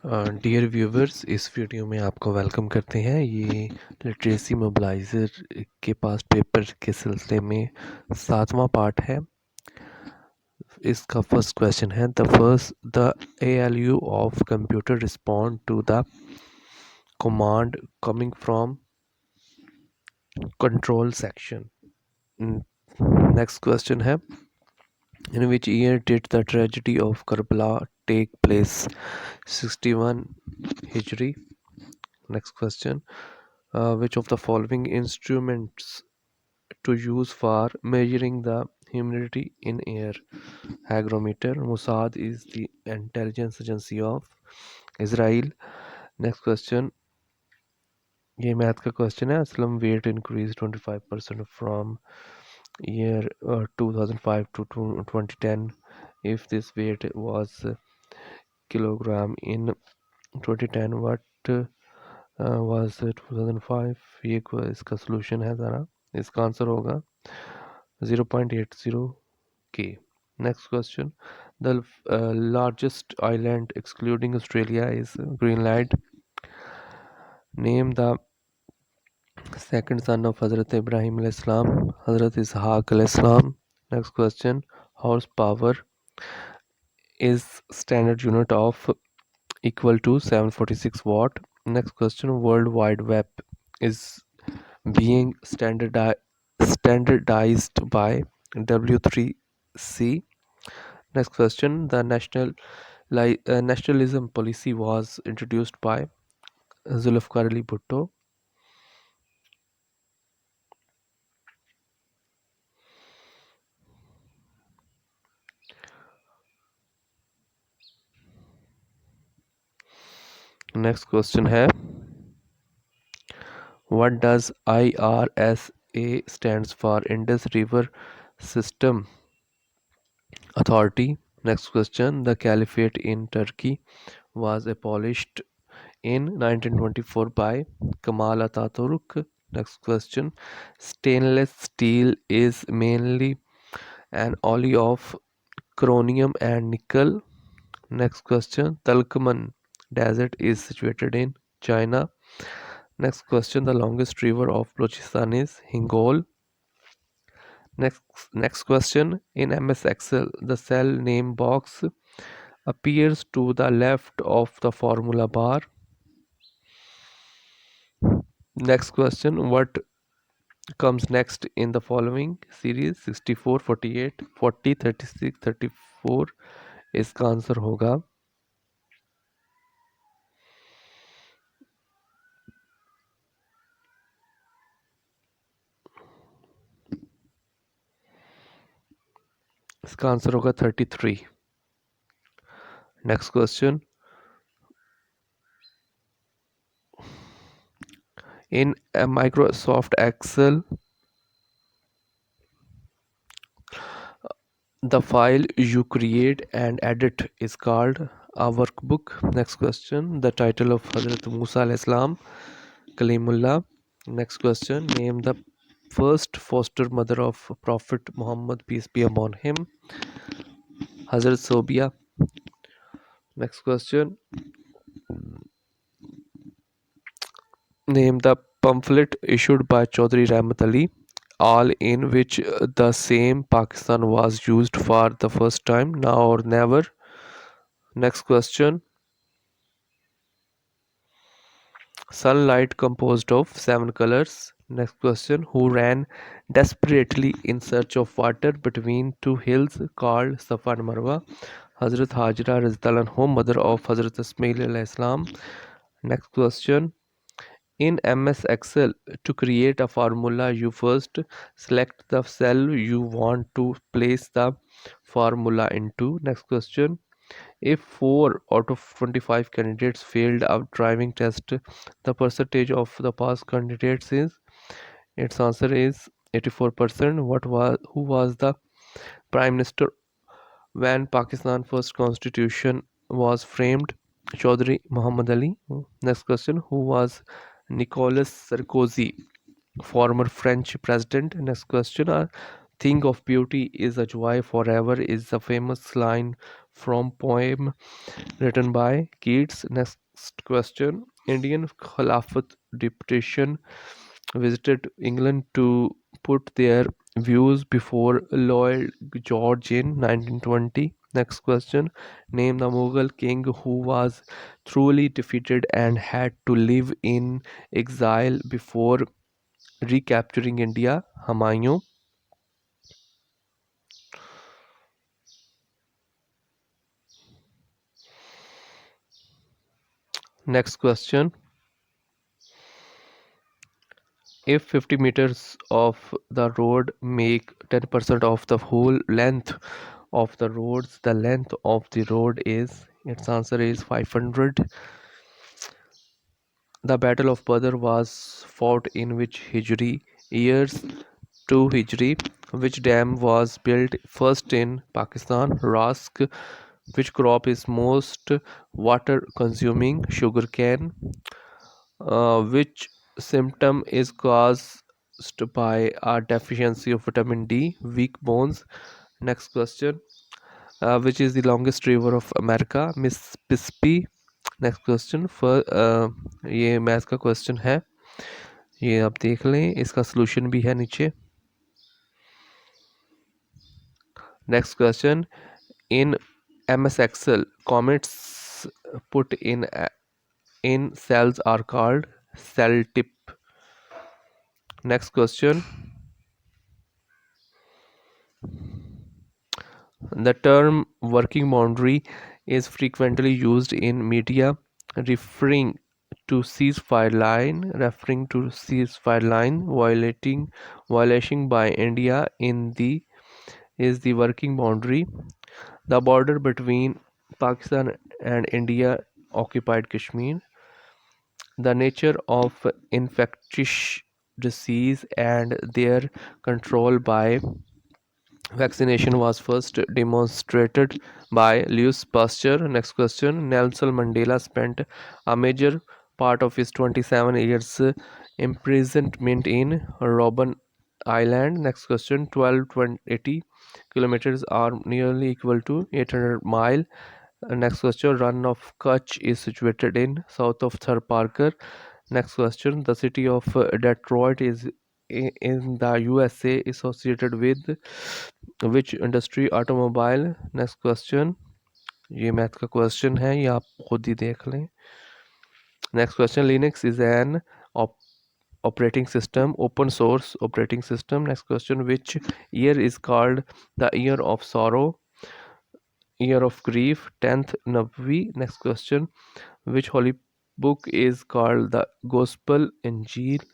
Dear viewers, इस video में आपको वेलकम करते हैं। ये लिटरेसी मोबिलाइज़र के पास पेपर के सिलसिले में 7वां पार्ट है। इसका फर्स्ट क्वेश्चन है the ALU of computer respond to the command coming from control section. Next question है in which year did the tragedy of Karbala take place? 61 Hijri. Next question. Which of the following instruments to use for measuring the humidity in air? Hygrometer. Mossad is the intelligence agency of Israel. Next question. ये math का question है. Aslam weight increased 25% from year 2005 to 2010. If this weight was kilogram in 2010, what was 2005? ये इसका solution है ज़रा. इसका answer होगा 0.80 K. Next question. The largest island excluding Australia is Greenland. Name the second son of Hazrat Ibrahim alayhi salam. Hazrat Ishaq alayhi salam. Next question. Horsepower is standard unit of equal to 746 watt. Next question. World Wide Web is being standardized by W3C. Next question. The nationalism policy was introduced by Zulfikar Ali Bhutto. Next question है what does IRSA stands for? Indus River System Authority. Next question. The caliphate in Turkey was abolished in 1924 by Kemal Ataturk. Next question. Stainless steel is mainly an alloy of chromium and nickel. Next question. Talcaman Desert is situated in China. Next question. The longest river of Balochistan is Hingol. Next question. In MS Excel, the cell name box appears to the left of the formula bar. Next question. What comes next in the following series? 64, 48, 40, 36, 34. इसका answer होगा इसका answer होगा 33. Next question. In Microsoft Excel, the file you create and edit is called a workbook. Next question. The title of Hazrat Musa alayhi salam, Kalimullah. Next question. Name the first foster mother of Prophet Muhammad, peace be upon him. Hazrat Sobia. Next question. Name the pamphlet issued by Chaudhry Rahmat Ali, all in which the same Pakistan was used for the first time, now or never. Next question. Sunlight composed of 7 colors. Next question. Who ran desperately in search of water between two hills called Safa and Marwa? Hazrat Hajra Rizdalan home, mother of Hazrat Ismail alayhi salam. Next question. In MS Excel, to create a formula, you first select the cell you want to place the formula into. Next question. If 4 out of 25 candidates failed a driving test, the percentage of the pass candidates is? Its answer is 84%. Who was the Prime Minister when Pakistan first constitution was framed? Chaudhry Muhammad Ali. Next question. Who was Nicolas Sarkozy, former French president? Next question. Think of beauty is a joy forever is a famous line from poem written by Keats. Next question. Indian Khilafat deputation visited England to put their views before Lloyd George in 1920. Next question. Name the Mughal king who was truly defeated and had to live in exile before recapturing India. Humayun. Next question. If 50 meters of the road make 10% of the whole length of the roads, the length of the road is, its answer is 500. The Battle of Badr was fought in which Hijri years? 2 Hijri. Which dam was built first in Pakistan? Rask. Which crop is most water consuming? Sugarcane. Which symptom is caused by a deficiency of vitamin D? Weak bones. Next question. Which is the longest river of America? Mississippi. Next question ये math का question है, ये आप देख लें, इसका solution भी है नीचे. Next question. In MS Excel, comments put in cells are called cell tip. Next question. The term working boundary is frequently used in media referring referring to ceasefire line violation by India in the is the working boundary. The border between Pakistan and India occupied Kashmir. The nature of infectious disease and their control by vaccination was first demonstrated by Louis Pasteur. Next question. Nelson Mandela spent a major part of his 27 years imprisonment in Robben Island. Next question. 1280 kilometers are nearly equal to 800 mile. Next question. Run of Kutch is situated in south of Thar Parker. Next question. The city of Detroit is in the USA associated with which industry? Automobile. Next question. ये math का question है, ये आप खुद ही देख लें. Next question. Linux is an operating system, open source operating system. Next question. Which year is called the year of sorrow, year of grief? 10th Navvi. Next question. Which holy book is called the Gospel Injil?